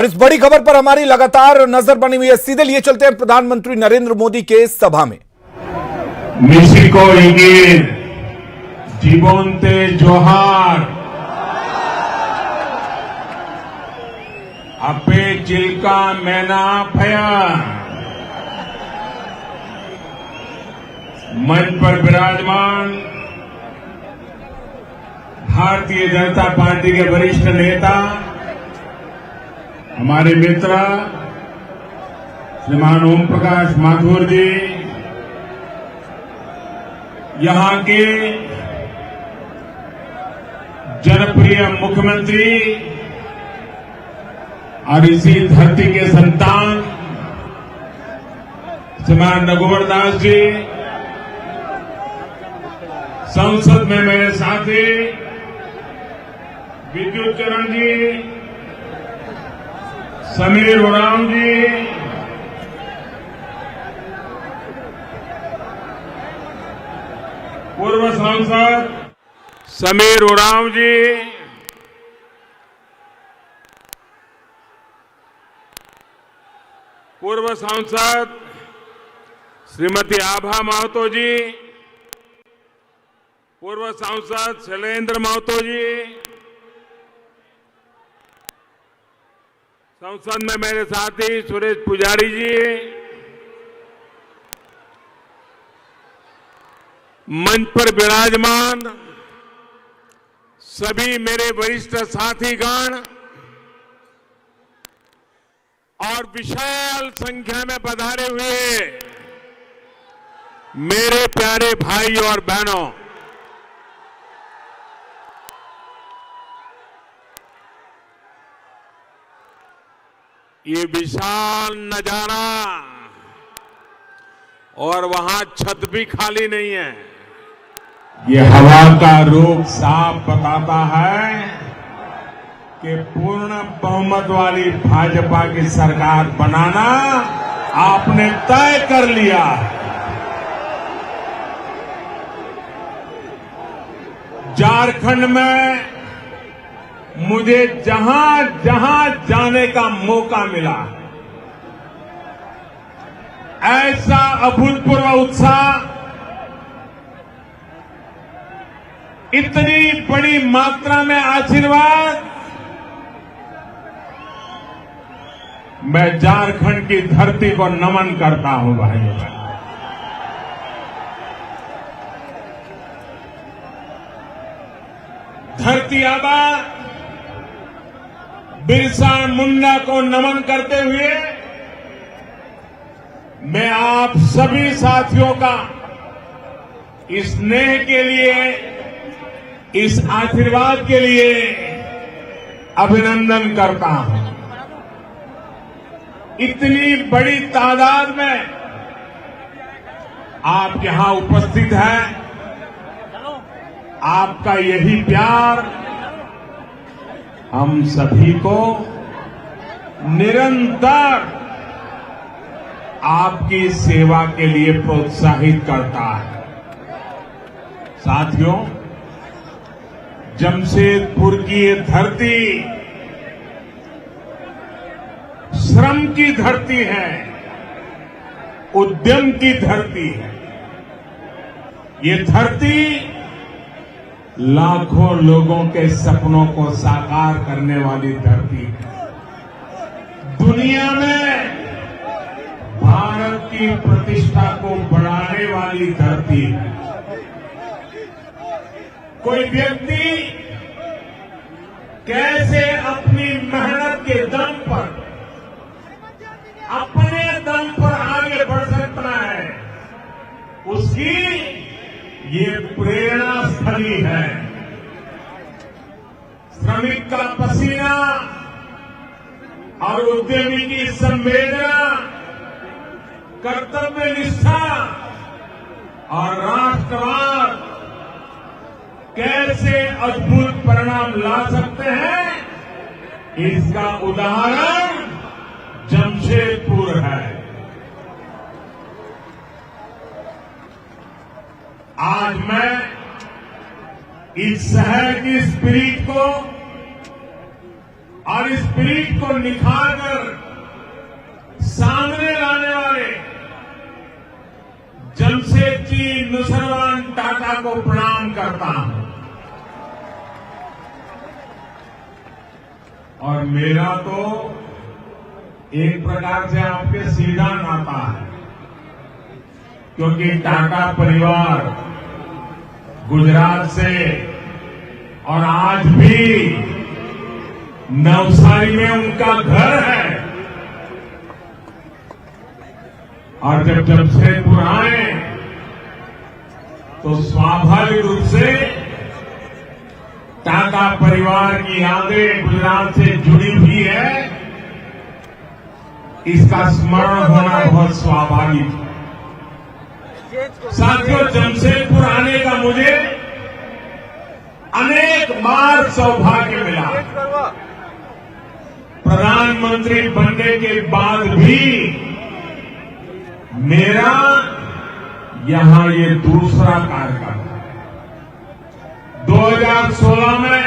इस बड़ी खबर पर हमारी लगातार नजर बनी हुई है। सीधे लिए चलते हैं प्रधानमंत्री नरेंद्र मोदी के सभा में। मिसिको इगिर जीवंते जोहार अपे चिल्का मैना भया। मंच पर विराजमान भारतीय जनता पार्टी के वरिष्ठ नेता हमारे मित्र श्रीमान ओम प्रकाश माथुर जी, यहां के जनप्रिय मुख्यमंत्री और इसी धरती के संतान श्रीमान रघुवर दास जी, संसद में मेरे साथी विद्युत चरण जी, समीर उरांव जी, पूर्व सांसद समीर उरांव जी, पूर्व सांसद श्रीमती आभा महतो जी, पूर्व सांसद शैलेंद्र महतो जी, संसद में मेरे साथी सुरेश पुजारी जी, मंच पर विराजमान सभी मेरे वरिष्ठ साथीगण और विशाल संख्या में पधारे हुए मेरे प्यारे भाई और बहनों, ये विशाल नजारा और वहां छत भी खाली नहीं है। ये हवा का रूप साफ बताता है कि पूर्ण बहुमत वाली भाजपा की सरकार बनाना आपने तय कर लिया है। झारखंड में मुझे जहां जहां जाने का मौका मिला, ऐसा अभूतपूर्व उत्साह, इतनी बड़ी मात्रा में आशीर्वाद मैं झारखंड की धरती को नमन करता हूं भाइयों बहनों। धरती आबा बिरसा मुंडा को नमन करते हुए मैं आप सभी साथियों का इस स्नेह के लिए, इस आशीर्वाद के लिए अभिनंदन करता हूं। इतनी बड़ी तादाद में आप यहां उपस्थित हैं, आपका यही प्यार हम सभी को निरंतर आपकी सेवा के लिए प्रोत्साहित करता है। साथियों, जमशेदपुर की ये धरती श्रम की धरती है, उद्यम की धरती है। ये धरती लाखों लोगों के सपनों को साकार करने वाली धरती है। दुनिया में भारत की प्रतिष्ठा को बढ़ाने वाली धरती है। कोई व्यक्ति कैसे अपनी मेहनत के दम पर, अपने दम पर आगे बढ़ सकता है, उसकी ये प्रेरणा स्थली है। श्रमिक का पसीना और उद्यमी की संवेदना, कर्तव्य निष्ठा और राष्ट्रवाद कैसे अद्भुत परिणाम ला सकते हैं, इसका उदाहरण जमशेदपुर है। आज मैं इस शहर की स्पिरिट को और स्पिरिट को निखार कर सामने लाने वाले जमशेदजी नुसरवान टाटा को प्रणाम करता हूं। और मेरा तो एक प्रकार से आपके सीधा नाता है, क्योंकि टाटा परिवार गुजरात से और आज भी नवसारी में उनका घर है। और जब जमशेदपुर आए तो स्वाभाविक रूप से टाटा परिवार की यादें गुजरात से जुड़ी हुई है, इसका स्मरण होना बहुत स्वाभाविक है। साथियों, जमशेदपुर आने का मुझे अनेक बार सौभाग्य मिला। प्रधानमंत्री बनने के बाद भी मेरा यहां ये दूसरा कार्यक्रम है। 2016 में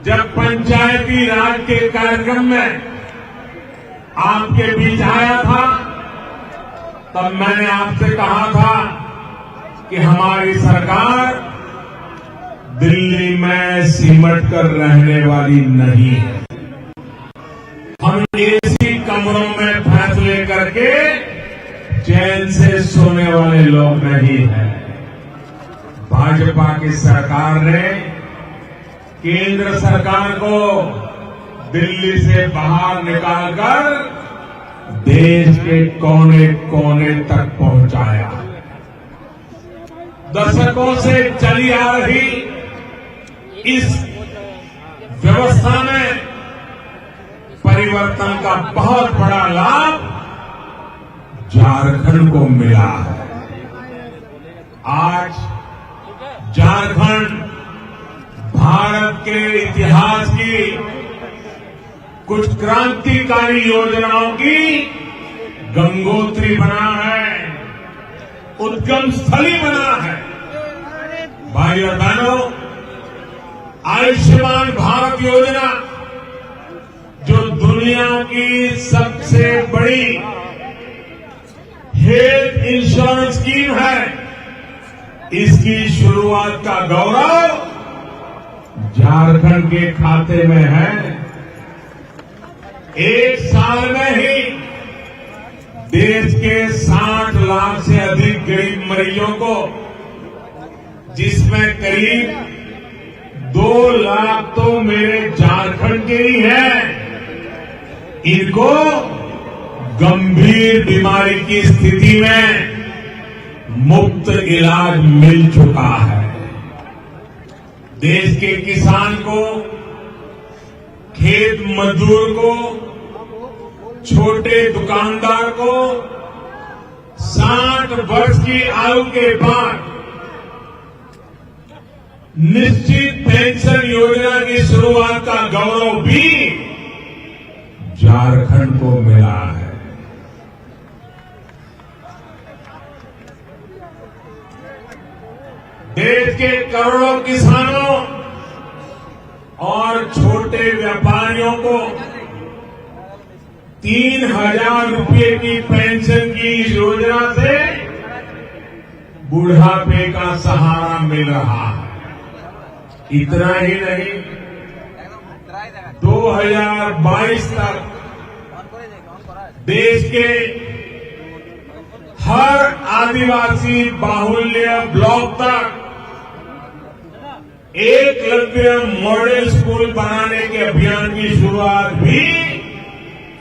जब पंचायती राज के कार्यक्रम में आपके बीच आया था, तब मैंने आपसे कहा था कि हमारी सरकार दिल्ली में सिमट कर रहने वाली नहीं है। हम एसी कमरों में फैसले करके चैन से सोने वाले लोग नहीं हैं। भाजपा की सरकार ने केंद्र सरकार को दिल्ली से बाहर निकालकर देश के कोने कोने तक पहुंचाया। दशकों से चली आ रही इस व्यवस्था में परिवर्तन का बहुत बड़ा लाभ झारखंड को मिला है। आज झारखंड भारत के इतिहास की कुछ क्रांतिकारी योजनाओं की गंगोत्री बना है, उद्गम स्थली बना है। भाई और बहनों, आयुष्मान भारत योजना जो दुनिया की सबसे बड़ी हेल्थ इंश्योरेंस स्कीम है, इसकी शुरुआत का गौरव झारखंड के खाते में है। एक साल में ही देश के 60 लाख से अधिक गरीब मरीजों को, जिसमें करीब 2 लाख तो मेरे झारखंड के ही हैं, इनको गंभीर बीमारी की स्थिति में मुफ्त इलाज मिल चुका है। देश के किसान को, खेत मजदूर को, छोटे दुकानदार को 60 वर्ष की आयु के बाद निश्चित पेंशन योजना की शुरुआत का गौरव भी झारखंड को मिला है। देश के करोड़ों किसानों और छोटे व्यापारियों को 3,000 रुपये की पेंशन की योजना से बुढ़ापे का सहारा मिल रहा है। इतना ही नहीं, 2022 तक देश के हर आदिवासी बाहुल्य ब्लॉक तक एकलव्य मॉडल स्कूल बनाने के अभियान की शुरुआत भी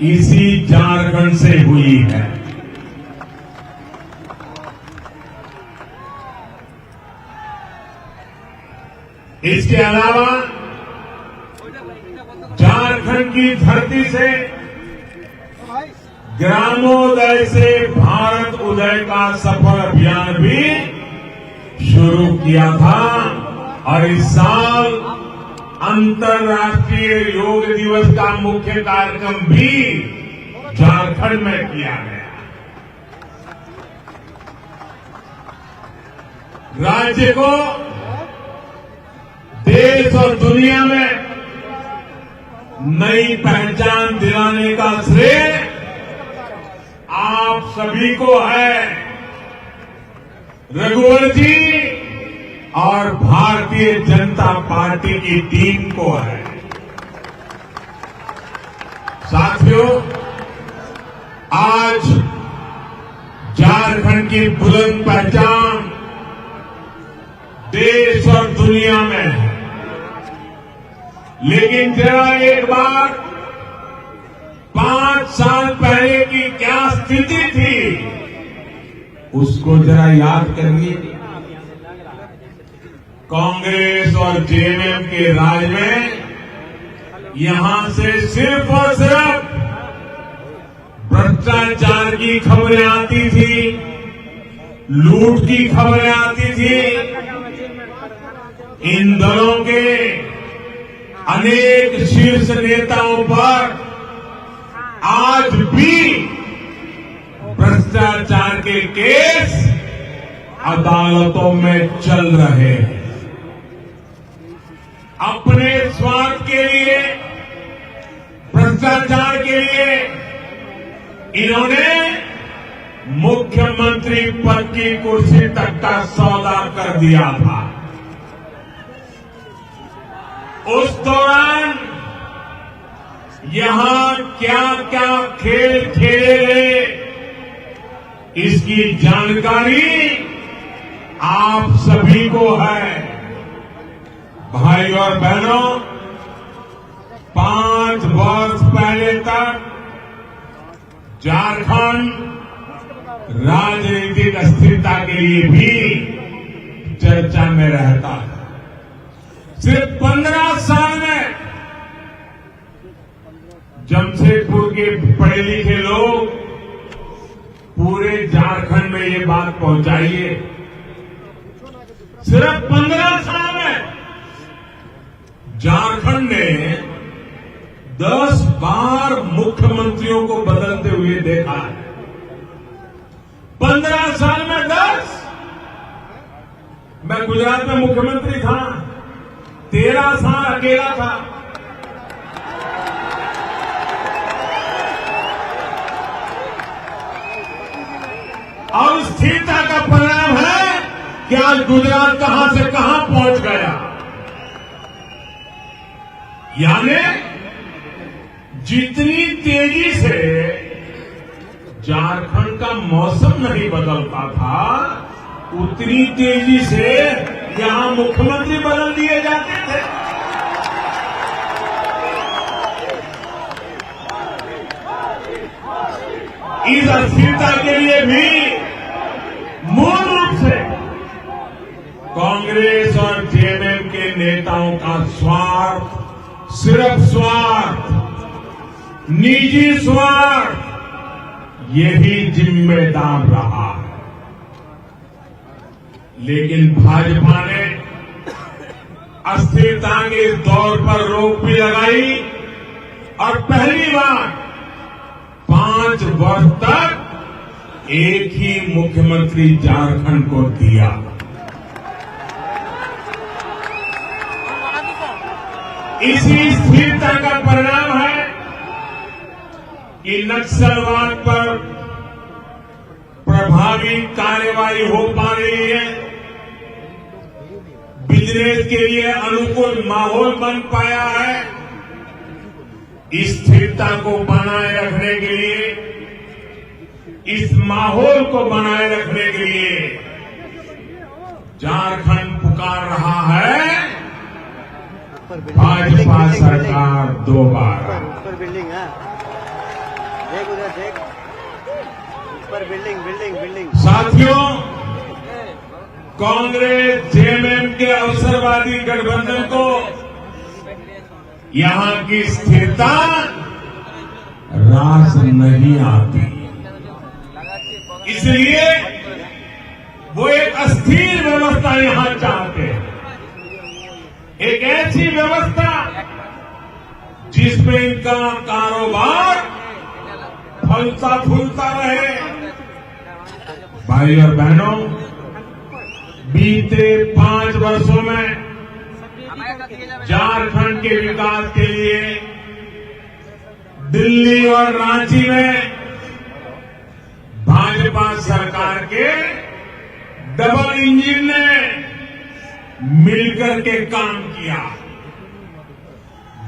इसी झारखंड से हुई है। इसके अलावा झारखंड की धरती से ग्रामोदय से भारत उदय का सफल अभियान भी शुरू किया था और इस साल अंतर्राष्ट्रीय योग दिवस का मुख्य कार्यक्रम भी झारखंड में किया गया। राज्य को देश और दुनिया में नई पहचान दिलाने का श्रेय आप सभी को है। रघुवर जी और भारतीय जनता पार्टी की टीम को है। साथियों, आज झारखंड की बुलंद पहचान देश और दुनिया में है, लेकिन जरा एक बार 5 साल पहले की क्या स्थिति थी उसको जरा याद करिए। कांग्रेस और जेएमएम के राज में यहां से सिर्फ और सिर्फ भ्रष्टाचार की खबरें आती थी, लूट की खबरें आती थी। इन दलों के अनेक शीर्ष नेताओं पर आज भी भ्रष्टाचार के केस अदालतों में चल रहे हैं। अपने स्वार्थ के लिए, भ्रष्टाचार के लिए इन्होंने मुख्यमंत्री पद की कुर्सी तक का सौदा कर दिया था। उस दौरान यहां क्या क्या खेल खेले गए इसकी जानकारी आप सभी को है। भाई और बहनों, 5 वर्ष पहले तक झारखंड राजनीतिक अस्थिरता के लिए भी चर्चा में रहता है। सिर्फ 15 साल में जमशेदपुर के पढ़े लिखे लोग पूरे झारखंड में ये बात पहुंचाइए। सिर्फ 15 साल में झारखंड ने 10 बार मुख्यमंत्रियों को बदलते हुए देखा है। 15 साल में 10। मैं गुजरात में मुख्यमंत्री था, 13 साल अकेला था। और स्थिरता का परिणाम है कि आज गुजरात कहां से कहां पहुंच गया। यानी जितनी तेजी से झारखंड का मौसम नहीं बदलता था, उतनी तेजी से यहां मुख्यमंत्री बदल दिए जाते थे। इस अस्थिरता के लिए भी मूल रूप से कांग्रेस और जेएमएम के नेताओं का स्वार्थ, सिर्फ स्वार्थ, निजी स्वार्थ, यही जिम्मेदार रहा है। लेकिन भाजपा ने अस्थिरता के दौर पर रोक भी लगाई और पहली बार 5 वर्ष तक एक ही मुख्यमंत्री झारखंड को दिया। इसी स्थिरता का परिणाम है कि नक्सलवाद पर प्रभावी कार्रवाई हो पा रही है। बिजनेस के लिए अनुकूल माहौल बन पाया है। स्थिरता को बनाए रखने के लिए, इस माहौल को बनाए रखने के लिए झारखंड पुकार रहा है भाजपा सरकार दोबारा। ऊपर बिल्डिंग है, देख उधर देख, ऊपर बिल्डिंग। साथियों, कांग्रेस जेएमएम के अवसरवादी गठबंधन को यहां की स्थिरता रास नहीं आती, इसलिए वो एक अस्थिर व्यवस्था यहां चाहते हैं। एक ऐसी व्यवस्था जिसमें इनका कारोबार फलता फूलता रहे। भाई और बहनों, बीते 5 वर्षों में झारखंड के विकास के लिए दिल्ली और रांची में भाजपा सरकार के डबल इंजन ने मिलकर के काम किया।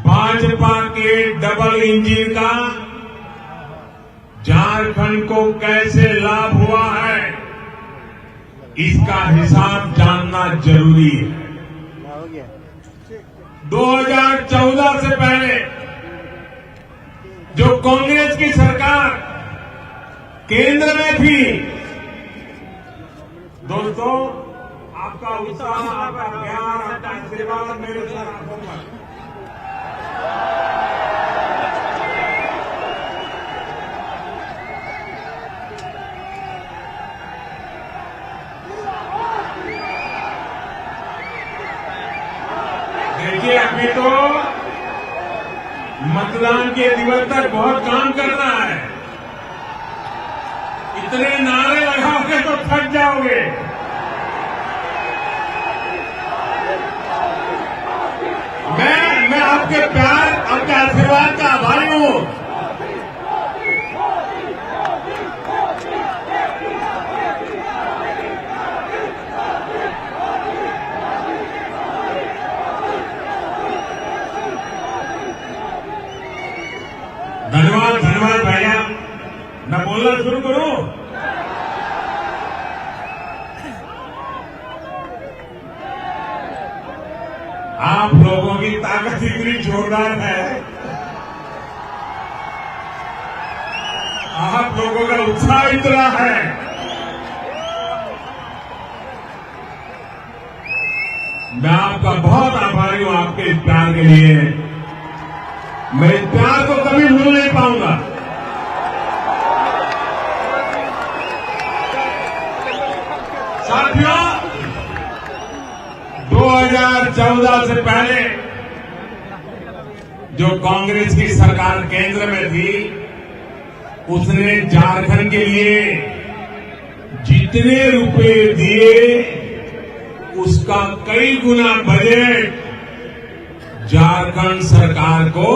भाजपा के डबल इंजन का झारखंड को कैसे लाभ हुआ है, इसका हिसाब जानना जरूरी है। हो गया 2014 से पहले जो कांग्रेस की सरकार केंद्र में थी, दोस्तों आपका उत्साह, आपका प्यार, आपका आशीर्वाद मेरे साथ होगा। देखिए अभी तो मतदान के दिवस तक बहुत काम करना है। इतने नारे लगाओगे तो थक जाओगे। मैं आपके प्यार, आपके आशीर्वाद का आभारी हूं। धन्यवाद भैया। मैं बोलना शुरू करूं? आप लोगों की ताकत इतनी जोरदार है, आप लोगों का उत्साह इतना है, मैं आपका बहुत आभारी हूं आपके इस प्यार के लिए। मैं इस प्यार को कभी भूल नहीं पाऊंगा। साथियों, 2014 से पहले जो कांग्रेस की सरकार केंद्र में थी, उसने झारखंड के लिए जितने रुपए दिए उसका कई गुना बजट झारखंड सरकार को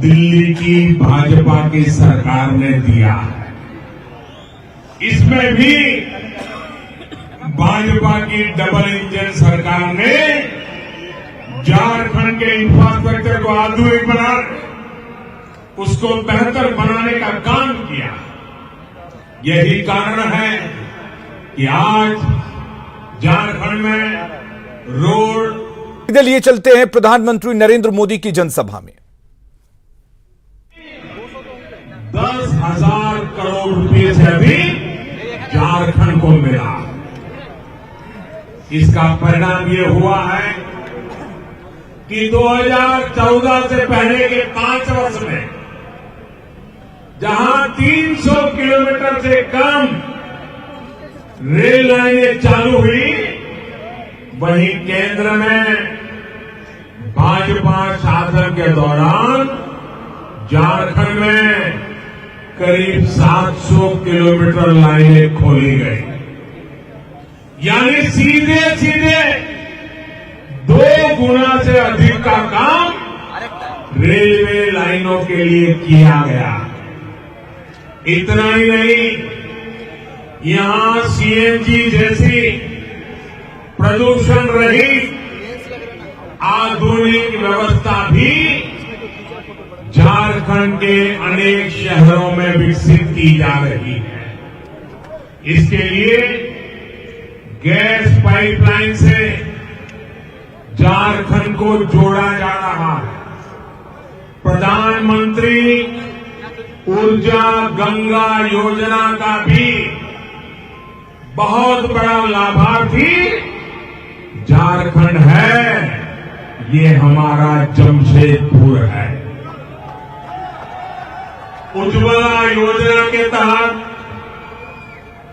दिल्ली की भाजपा की सरकार ने दिया। इसमें भी भाजपा की डबल इंजन सरकार ने झारखंड के इंफ्रास्ट्रक्चर को आधुनिक बना, उसको बेहतर बनाने का काम किया। यही कारण है कि आज झारखंड में रोड। सीधे लिए चलते हैं प्रधानमंत्री नरेंद्र मोदी की जनसभा में। 10,000 करोड़ रुपए से अधिक झारखंड को मिला। इसका परिणाम ये हुआ है कि 2014 से पहले के 5 वर्ष में जहां 300 किलोमीटर से कम रेल लाइनें चालू हुई, वहीं केंद्र में भाजपा शासन के दौरान झारखंड में करीब 700 किलोमीटर लाइनें खोली गई। यानी सीधे सीधे 2 गुना से अधिक का काम रेलवे लाइनों के लिए किया गया। इतना ही नहीं, यहां सीएनजी जैसी प्रदूषण रहित आधुनिक व्यवस्था भी झारखंड के अनेक शहरों में विकसित की जा रही है। इसके लिए गैस पाइपलाइन से झारखंड को जोड़ा जा रहा है। प्रधानमंत्री ऊर्जा गंगा योजना का भी बहुत बड़ा लाभार्थी झारखंड है। ये हमारा जमशेदपुर है। उज्ज्वला योजना के तहत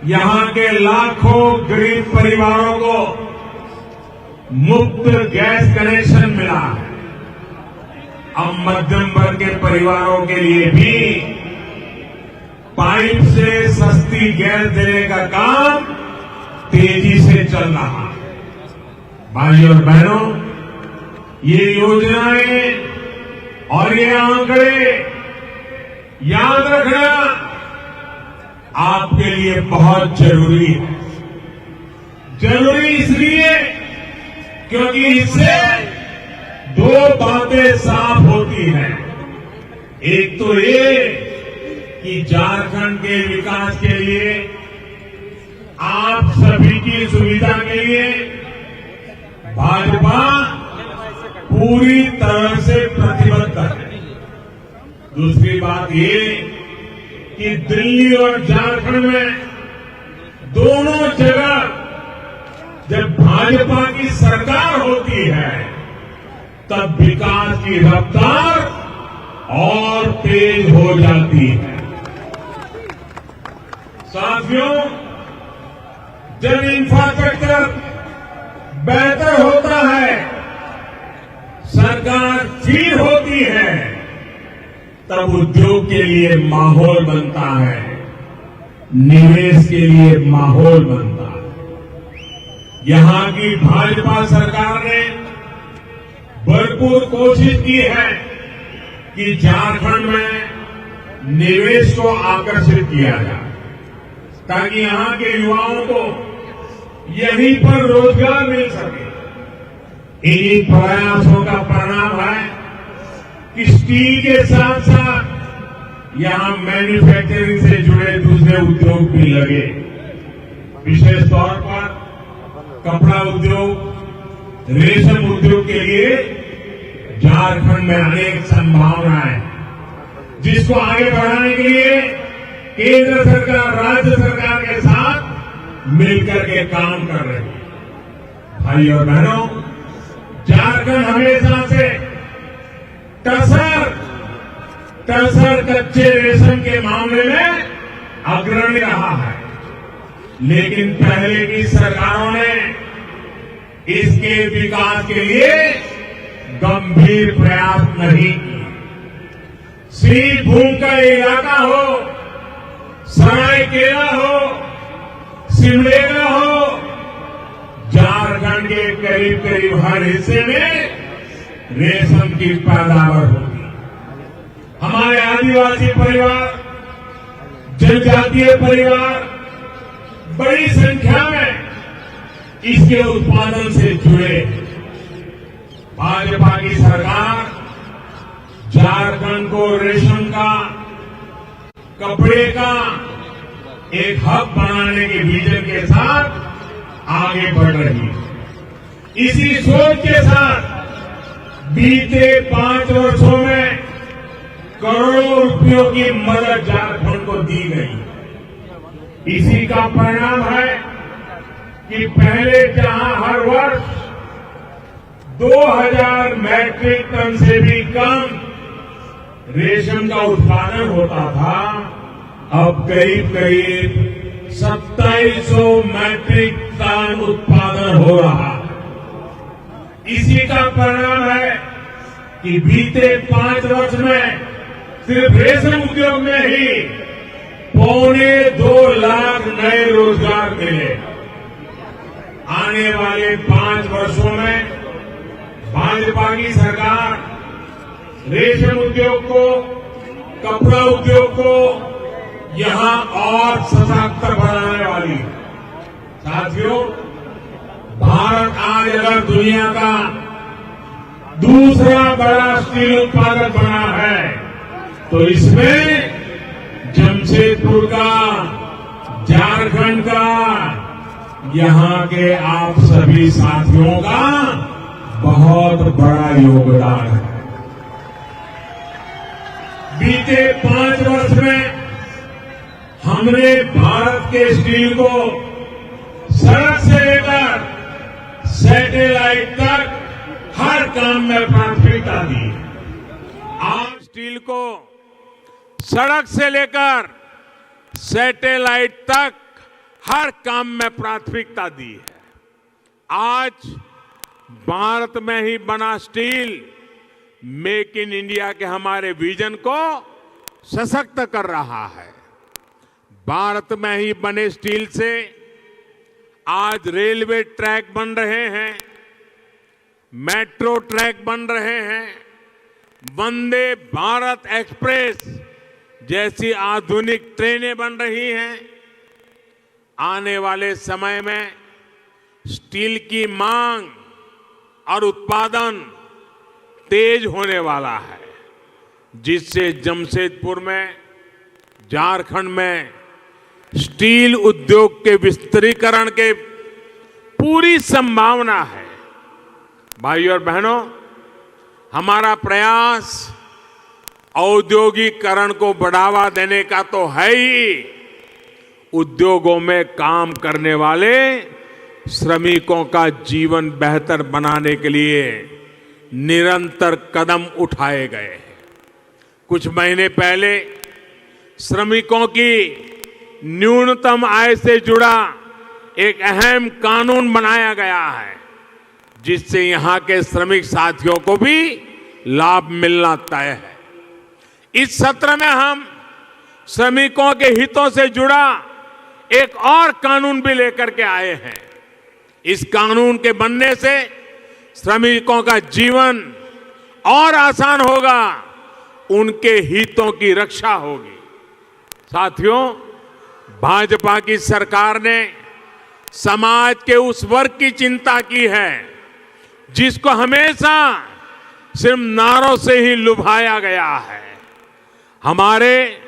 यहां के लाखों गरीब परिवारों को मुफ्त गैस कनेक्शन मिला है। अब मध्यम वर्ग के परिवारों के लिए भी पाइप से सस्ती गैस देने का काम तेजी से चल रहा है। भाइयों और बहनों, ये योजनाएं और ये आंकड़े याद रखना आपके लिए बहुत जरूरी है। जरूरी इसलिए क्योंकि इससे दो बातें साफ होती हैं। एक तो ये कि झारखंड के विकास के लिए, आप सभी की सुविधा के लिए भाजपा पूरी तरह से प्रतिबद्ध है। दूसरी बात ये कि दिल्ली और झारखंड में दोनों जगह जब भाजपा की सरकार होती है तब विकास की रफ्तार और तेज हो जाती है। साथियों, जब इंफ्रास्ट्रक्चर बेहतर होता है, सरकार स्थिर होती है, तब उद्योग के लिए माहौल बनता है, निवेश के लिए माहौल बनता है। यहां की भाजपा सरकार ने भरपूर कोशिश की है कि झारखंड में निवेश को आकर्षित किया जाए, ताकि यहां के युवाओं को यहीं पर रोजगार मिल सके। इन्हीं प्रयासों का परिणाम है कि स्टील के साथ साथ यहां मैन्युफैक्चरिंग से जुड़े दूसरे उद्योग भी लगे। विशेष तौर पर कपड़ा उद्योग, रेशम उद्योग के लिए झारखंड में अनेक संभावनाएं, जिसको आगे बढ़ाने के लिए केंद्र सरकार राज्य सरकार के साथ मिलकर के काम कर रही है। भाई और बहनों, झारखंड हमेशा से टसर कच्चे रेशम के मामले में अग्रणी रहा है, लेकिन पहले की सरकारों ने इसके विकास के लिए गंभीर प्रयास नहीं किए। श्रीभूम का इलाका हो, सरायकेला हो, सिमडेगा हो, झारखंड के करीब करीब हर हिस्से में रेशम की पैदावार होती है। हमारे आदिवासी परिवार, जनजातीय परिवार बड़ी संख्या में इसके उत्पादन से जुड़े। भाजपा की सरकार झारखंड को रेशम का, कपड़े का एक हब बनाने के विजन के साथ आगे बढ़ रही है। इसी सोच के साथ बीते 5 वर्षों में करोड़ों रुपयों की मदद झारखंड को दी गई। इसी का परिणाम है कि पहले जहां हर वर्ष 2000 मैट्रिक टन से भी कम रेशम का उत्पादन होता था, अब करीब करीब 2700 मैट्रिक टन उत्पादन हो रहा है। इसी का परिणाम है कि बीते 5 वर्ष में सिर्फ रेशम उद्योग में ही 2.25 लाख नए रोजगार मिले। आने वाले 5 वर्षों में भाजपा की सरकार रेशम उद्योग को, कपड़ा उद्योग को यहां और सशक्त बनाने वाली है। साथियों, भारत आज अगर दुनिया का दूसरा बड़ा स्टील उत्पादक बना है, तो इसमें जमशेदपुर का, झारखंड का, यहां के आप सभी साथियों का बहुत बड़ा योगदान है। बीते 5 वर्ष में हमने भारत के स्टील को सड़क से लेकर सैटेलाइट तक हर काम में प्राथमिकता दी। आज स्टील को सड़क से लेकर सैटेलाइट तक हर काम में प्राथमिकता दी है। आज भारत में ही बना स्टील मेक इन इंडिया के हमारे विजन को सशक्त कर रहा है। भारत में ही बने स्टील से आज रेलवे ट्रैक बन रहे हैं, मेट्रो ट्रैक बन रहे हैं, वंदे भारत एक्सप्रेस जैसी आधुनिक ट्रेनें बन रही हैं, आने वाले समय में स्टील की मांग और उत्पादन तेज होने वाला है, जिससे जमशेदपुर में, झारखंड में स्टील उद्योग के विस्तारीकरण के पूरी संभावना है। भाइयों और बहनों, हमारा प्रयास औद्योगिकरण को बढ़ावा देने का तो है ही, उद्योगों में काम करने वाले श्रमिकों का जीवन बेहतर बनाने के लिए निरंतर कदम उठाए गए हैं। कुछ महीने पहले श्रमिकों की न्यूनतम आय से जुड़ा एक अहम कानून बनाया गया है, जिससे यहां के श्रमिक साथियों को भी लाभ मिलना तय है। इस सत्र में हम श्रमिकों के हितों से जुड़ा एक और कानून भी लेकर के आए हैं। इस कानून के बनने से श्रमिकों का जीवन और आसान होगा, उनके हितों की रक्षा होगी। साथियों, भाजपा की सरकार ने समाज के उस वर्ग की चिंता की है जिसको हमेशा सिर्फ नारों से ही लुभाया गया है। हमारे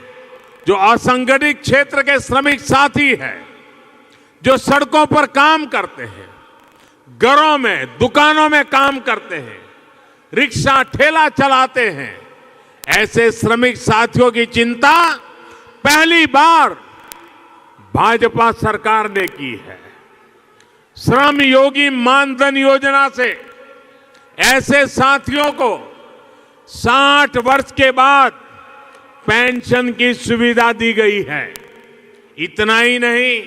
जो असंगठित क्षेत्र के श्रमिक साथी हैं, जो सड़कों पर काम करते हैं, घरों में, दुकानों में काम करते हैं, रिक्शा ठेला चलाते हैं, ऐसे श्रमिक साथियों की चिंता पहली बार भाजपा सरकार ने की है। श्रम योगी मानधन योजना से ऐसे साथियों को 60 वर्ष के बाद पेंशन की सुविधा दी गई है। इतना ही नहीं,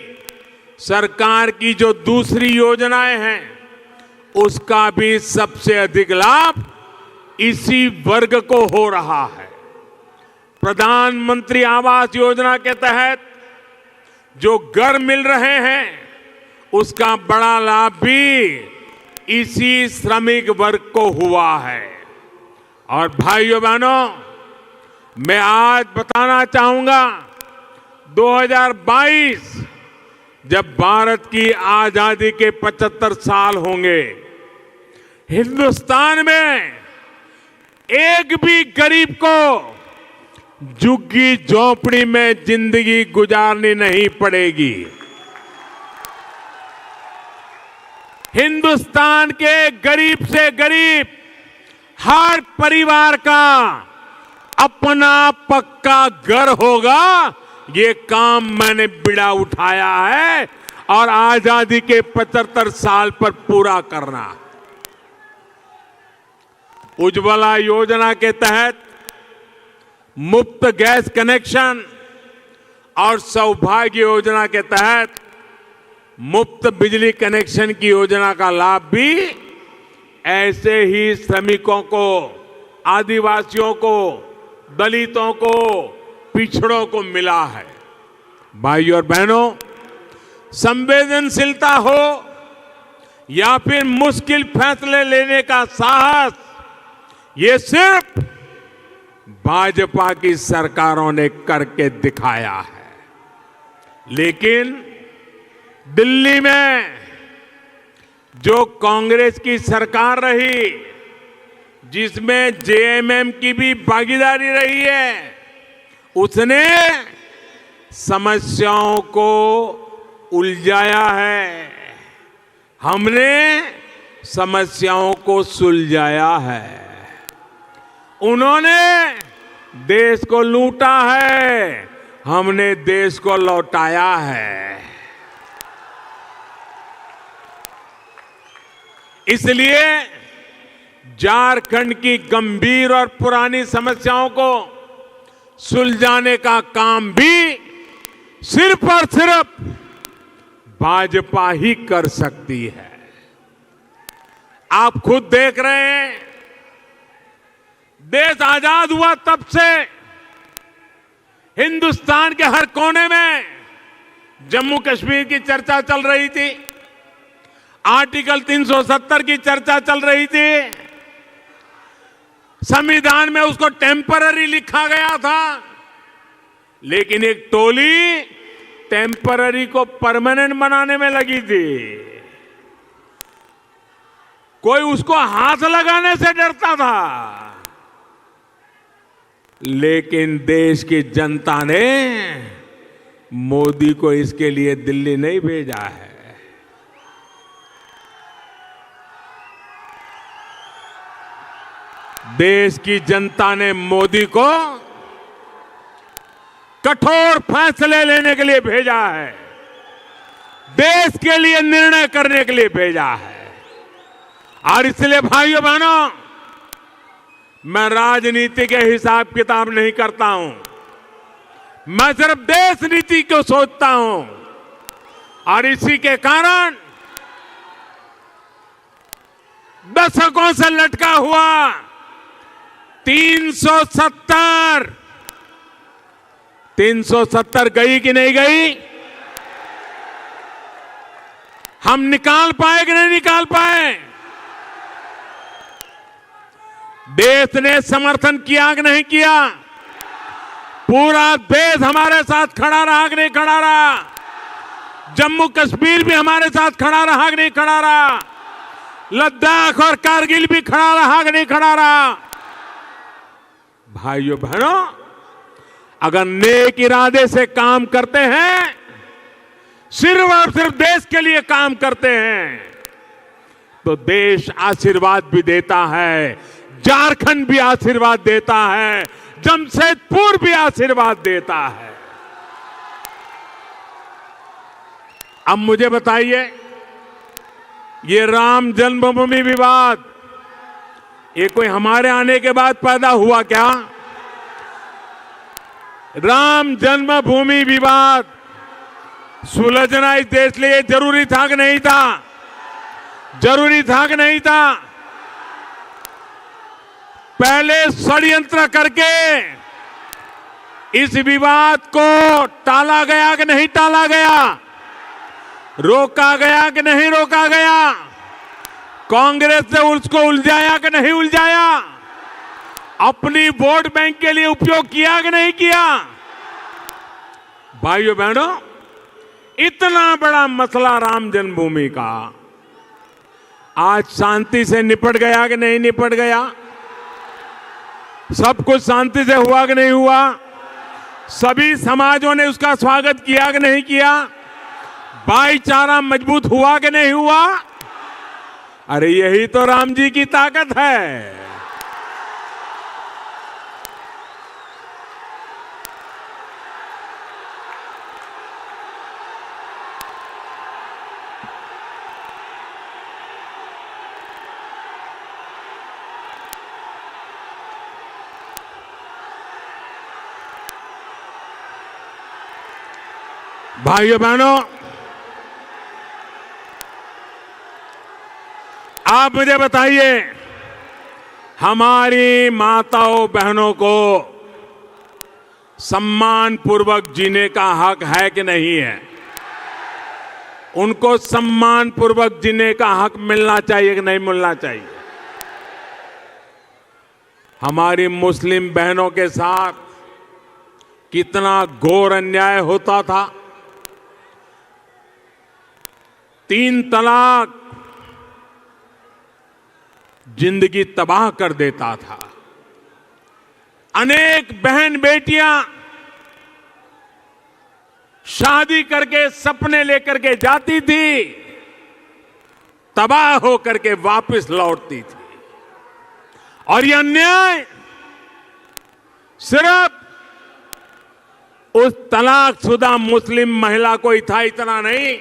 सरकार की जो दूसरी योजनाएं हैं, उसका भी सबसे अधिक लाभ इसी वर्ग को हो रहा है। प्रधानमंत्री आवास योजना के तहत जो घर मिल रहे हैं, उसका बड़ा लाभ भी इसी श्रमिक वर्ग को हुआ है। और भाइयों बहनों, मैं आज बताना चाहूंगा, 2022 जब भारत की आजादी के 75 साल होंगे, हिंदुस्तान में एक भी गरीब को झुग्गी झोपड़ी में जिंदगी गुजारनी नहीं पड़ेगी। हिंदुस्तान के गरीब से गरीब हर परिवार का अपना पक्का घर होगा। ये काम मैंने बिड़ा उठाया है और आजादी के 75 साल पर पूरा करना। उज्ज्वला योजना के तहत मुफ्त गैस कनेक्शन और सौभाग्य योजना के तहत मुफ्त बिजली कनेक्शन की योजना का लाभ भी ऐसे ही श्रमिकों को, आदिवासियों को, दलितों को, पिछड़ों को मिला है। भाइयों और बहनों, संवेदनशीलता हो या फिर मुश्किल फैसले लेने का साहस, ये सिर्फ भाजपा की सरकारों ने करके दिखाया है। लेकिन दिल्ली में जो कांग्रेस की सरकार रही, जिसमें जेएमएम की भी भागीदारी रही है, उसने समस्याओं को उलझाया है। हमने समस्याओं को सुलझाया है। उन्होंने देश को लूटा है, हमने देश को लौटाया है। इसलिए झारखंड की गंभीर और पुरानी समस्याओं को सुलझाने का काम भी सिर्फ और सिर्फ भाजपा ही कर सकती है। आप खुद देख रहे हैं, देश आजाद हुआ तब से हिंदुस्तान के हर कोने में जम्मू कश्मीर की चर्चा चल रही थी, आर्टिकल 370 की चर्चा चल रही थी, संविधान में उसको टेम्पररी लिखा गया था। लेकिन एक टोली टेम्पररी को परमानेंट बनाने में लगी थी। कोई उसको हाथ लगाने से डरता था, लेकिन देश की जनता ने मोदी को इसके लिए दिल्ली नहीं भेजा है। देश की जनता ने मोदी को कठोर फैसले लेने के लिए भेजा है, देश के लिए निर्णय करने के लिए भेजा है। और इसलिए भाइयों बहनों, मैं राजनीति के हिसाब किताब नहीं करता हूं, मैं सिर्फ देश नीति को सोचता हूं। और इसी के कारण दशकों से लटका हुआ 370 गई कि नहीं गई? हम निकाल पाए कि नहीं निकाल पाए? देश ने समर्थन किया कि नहीं किया? पूरा देश हमारे साथ खड़ा रहा कि नहीं खड़ा रहा? जम्मू कश्मीर भी हमारे साथ खड़ा रहा कि नहीं खड़ा रहा? लद्दाख और कारगिल भी खड़ा रहा कि नहीं खड़ा रहा? भाइयों बहनों, अगर नेक इरादे से काम करते हैं, सिर्फ और सिर्फ देश के लिए काम करते हैं, तो देश आशीर्वाद भी देता है, झारखंड भी आशीर्वाद देता है, जमशेदपुर भी आशीर्वाद देता है। अब मुझे बताइए, ये राम जन्मभूमि विवाद ये कोई हमारे आने के बाद पैदा हुआ क्या? राम जन्मभूमि विवाद सुलझना इस देश लिए जरूरी था कि नहीं था? जरूरी था कि नहीं था? पहले षड्यंत्र करके इस विवाद को टाला गया कि नहीं टाला गया? रोका गया कि नहीं रोका गया? कांग्रेस ने उसको उलझाया कि नहीं उलझाया? अपनी वोट बैंक के लिए उपयोग किया कि नहीं किया? भाइयों बहनों, इतना बड़ा मसला राम जन्मभूमि का आज शांति से निपट गया कि नहीं निपट गया? सब कुछ शांति से हुआ कि नहीं हुआ? सभी समाजों ने उसका स्वागत किया कि नहीं किया? भाईचारा मजबूत हुआ कि नहीं हुआ? अरे यही तो राम जी की ताकत है। भाइयों बहनों, आप मुझे बताइए, हमारी माताओं बहनों को सम्मान पूर्वक जीने का हक है कि नहीं है? उनको सम्मान पूर्वक जीने का हक मिलना चाहिए कि नहीं मिलना चाहिए? हमारी मुस्लिम बहनों के साथ कितना घोर अन्याय होता था। 3 तलाक जिंदगी तबाह कर देता था। अनेक बहन बेटियां शादी करके सपने लेकर के जाती थी, तबाह होकर के वापस लौटती थी। और यह अन्याय सिर्फ उस तलाकशुदा मुस्लिम महिला को ही था, इतना नहीं।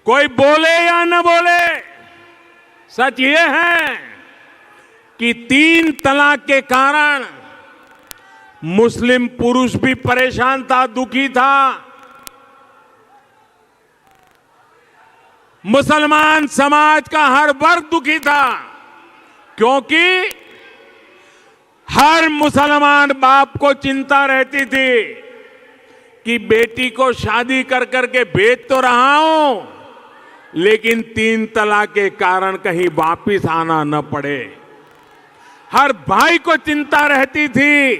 कोई बोले या न बोले, सच ये है कि 3 तलाक के कारण मुस्लिम पुरुष भी परेशान था, दुखी था। मुसलमान समाज का हर वर्ग दुखी था, क्योंकि हर मुसलमान बाप को चिंता रहती थी कि बेटी को शादी कर करके भेज तो रहा हूं, लेकिन 3 तलाक के कारण कहीं वापिस आना न पड़े। हर भाई को चिंता रहती थी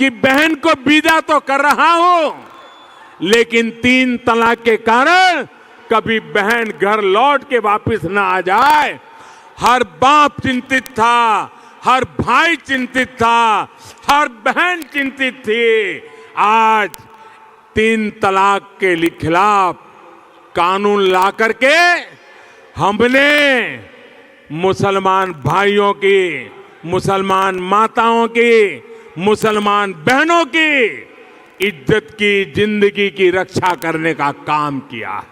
कि बहन को विदा तो कर रहा हूं, लेकिन 3 तलाक के कारण कभी बहन घर लौट के वापस ना आ जाए। हर बाप चिंतित था, हर भाई चिंतित था, हर बहन चिंतित थी। आज 3 तलाक के खिलाफ कानून ला करके हमने मुसलमान भाइयों की, मुसलमान माताओं की, मुसलमान बहनों की इज्जत की, जिंदगी की रक्षा करने का काम किया है।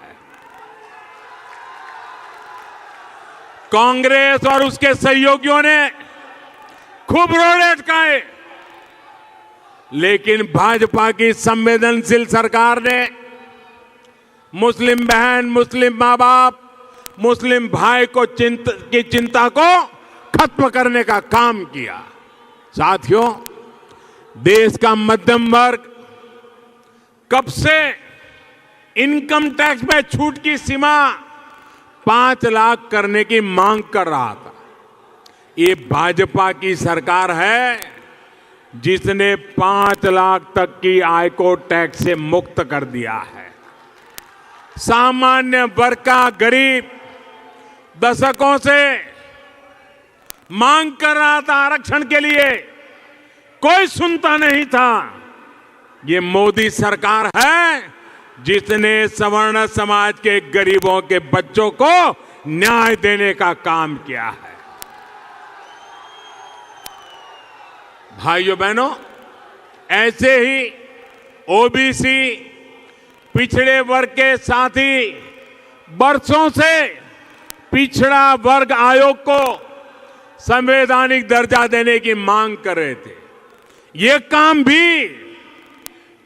कांग्रेस और उसके सहयोगियों ने खूब रोड़े अटकाए, लेकिन भाजपा की संवेदनशील सरकार ने मुस्लिम बहन, मुस्लिम मां बाप, मुस्लिम भाई की चिंता को खत्म करने का काम किया। साथियों, देश का मध्यम वर्ग कब से इनकम टैक्स में छूट की सीमा 5 लाख करने की मांग कर रहा था। ये भाजपा की सरकार है जिसने 5 लाख तक की आय को टैक्स से मुक्त कर दिया है। सामान्य वर्ग का गरीब दशकों से मांग कर रहा था आरक्षण के लिए, कोई सुनता नहीं था। ये मोदी सरकार है जिसने सवर्ण समाज के गरीबों के बच्चों को न्याय देने का काम किया है। भाइयों बहनों, ऐसे ही ओबीसी पिछड़े वर्ग के साथी बरसों से पिछड़ा वर्ग आयोग को संवैधानिक दर्जा देने की मांग कर रहे थे। ये काम भी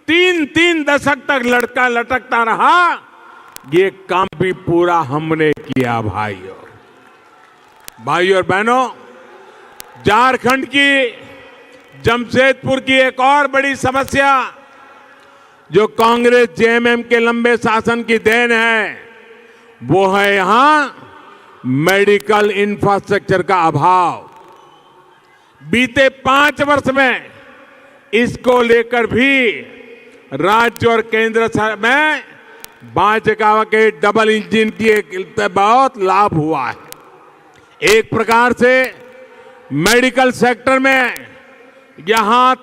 3 दशक तक लटकता रहा। ये काम भी पूरा हमने किया। भाइयों और बहनों, झारखंड की जमशेदपुर की एक और बड़ी समस्या जो कांग्रेस जेएमएम के लंबे शासन की देन है, वो है यहां मेडिकल इंफ्रास्ट्रक्चर का अभाव। बीते 5 वर्ष में इसको लेकर भी राज्य और केंद्र में भाजपा के डबल इंजन की बहुत लाभ हुआ है। एक प्रकार से मेडिकल सेक्टर में यहां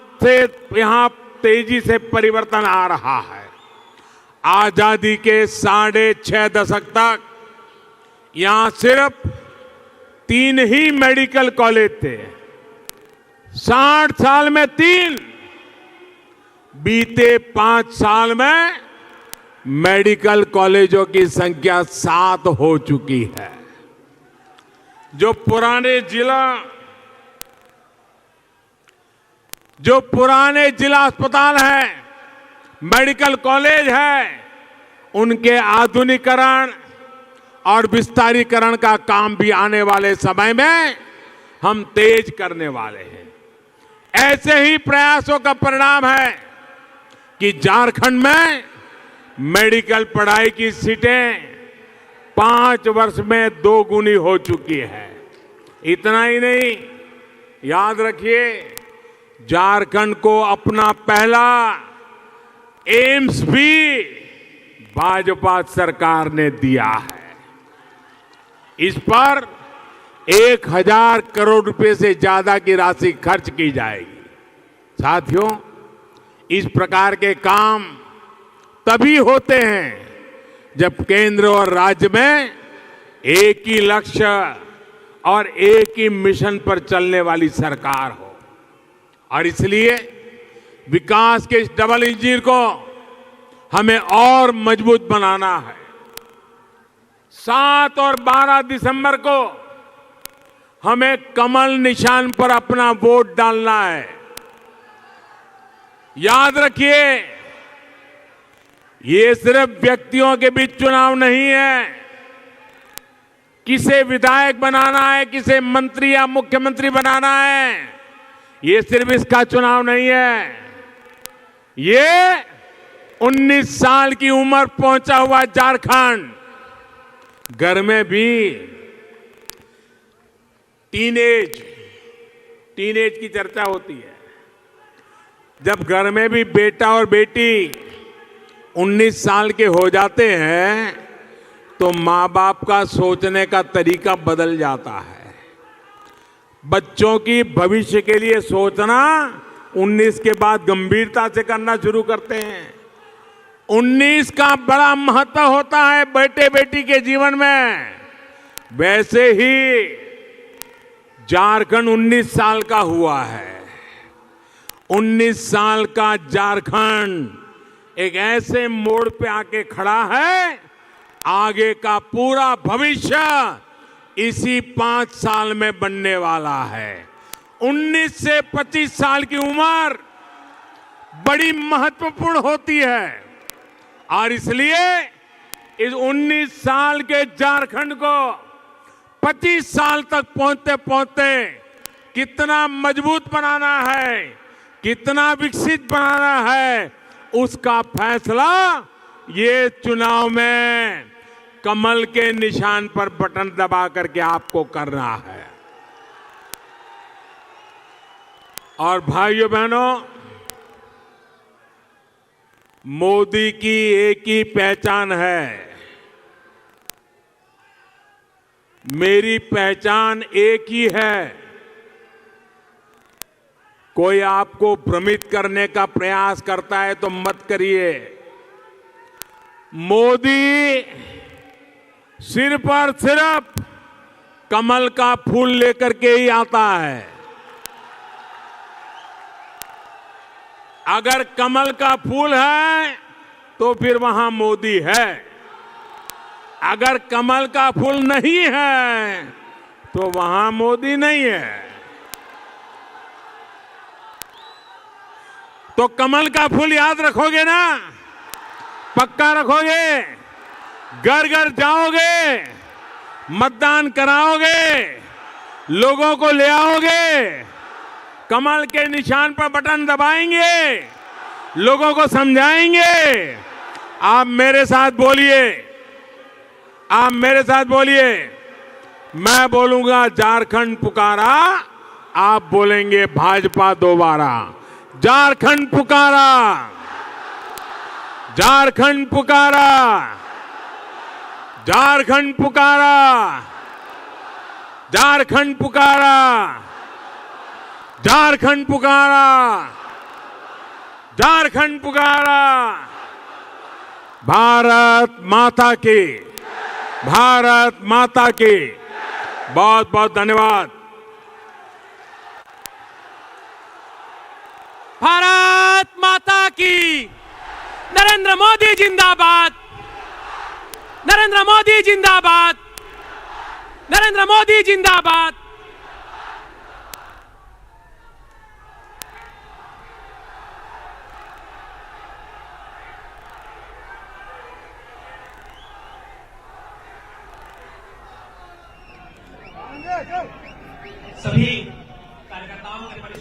तेजी से परिवर्तन आ रहा है। आजादी के 6.5 दशक तक यहां सिर्फ 3 ही मेडिकल कॉलेज थे। 60 साल में 3, बीते 5 साल में मेडिकल कॉलेजों की संख्या 7 हो चुकी है। जो पुराने जिला अस्पताल हैं, मेडिकल कॉलेज है, उनके आधुनिकीकरण और विस्तारीकरण का काम भी आने वाले समय में हम तेज करने वाले हैं। ऐसे ही प्रयासों का परिणाम है कि झारखंड में मेडिकल पढ़ाई की सीटें 5 वर्ष में 2 गुनी हो चुकी है। इतना ही नहीं, याद रखिए, झारखंड को अपना पहला एम्स भी भाजपा सरकार ने दिया है। इस पर 1000 करोड़ रुपए से ज्यादा की राशि खर्च की जाएगी। साथियों, इस प्रकार के काम तभी होते हैं जब केंद्र और राज्य में एक ही लक्ष्य और एक ही मिशन पर चलने वाली सरकार हो। और इसलिए विकास के इस डबल इंजन को हमें और मजबूत बनाना है। 7 और 12 दिसंबर को हमें कमल निशान पर अपना वोट डालना है। याद रखिए, ये सिर्फ व्यक्तियों के बीच चुनाव नहीं है। किसे विधायक बनाना है, किसे मंत्री या मुख्यमंत्री बनाना है, ये सिर्फ इसका चुनाव नहीं है। ये 19 साल की उम्र पहुंचा हुआ झारखंड, घर में भी टीनेज की चर्चा होती है। जब घर में भी बेटा और बेटी 19 साल के हो जाते हैं तो माँ बाप का सोचने का तरीका बदल जाता है। बच्चों की भविष्य के लिए सोचना 19 के बाद गंभीरता से करना शुरू करते हैं। 19 का बड़ा महत्व होता है बेटे बेटी के जीवन में। वैसे ही झारखंड 19 साल का हुआ है। 19 साल का झारखंड एक ऐसे मोड़ पे आके खड़ा है, आगे का पूरा भविष्य इसी 5 साल में बनने वाला है। 19 से 25 साल की उम्र बड़ी महत्वपूर्ण होती है और इसलिए इस 19 साल के झारखंड को 25 साल तक पहुंचते पहुंचते कितना मजबूत बनाना है, कितना विकसित बनाना है, उसका फैसला ये चुनाव में कमल के निशान पर बटन दबा करके आपको करना है। और भाइयों बहनों, मोदी की एक ही पहचान है, मेरी पहचान एक ही है। कोई आपको भ्रमित करने का प्रयास करता है तो मत करिए। मोदी सिर्फ और सिर्फ कमल का फूल लेकर के ही आता है। अगर कमल का फूल है तो फिर वहां मोदी है। अगर कमल का फूल नहीं है तो वहां मोदी नहीं है। तो कमल का फूल याद रखोगे ना? पक्का रखोगे? घर घर जाओगे, मतदान कराओगे, लोगों को ले आओगे, कमल के निशान पर बटन दबाएंगे, लोगों को समझाएंगे। आप मेरे साथ बोलिए, आप मेरे साथ बोलिए। मैं बोलूंगा झारखंड पुकारा, आप बोलेंगे भाजपा दोबारा। झारखंड पुकारा, झारखंड पुकारा, झारखंड पुकारा, झारखंड पुकारा, झारखंड पुकारा, झारखंड पुकारा। भारत माता की, भारत माता की। बहुत बहुत धन्यवाद। भारत माता की। नरेंद्र मोदी जिंदाबाद, नरेंद्र मोदी जिंदाबाद, नरेंद्र मोदी जिंदाबाद। सभी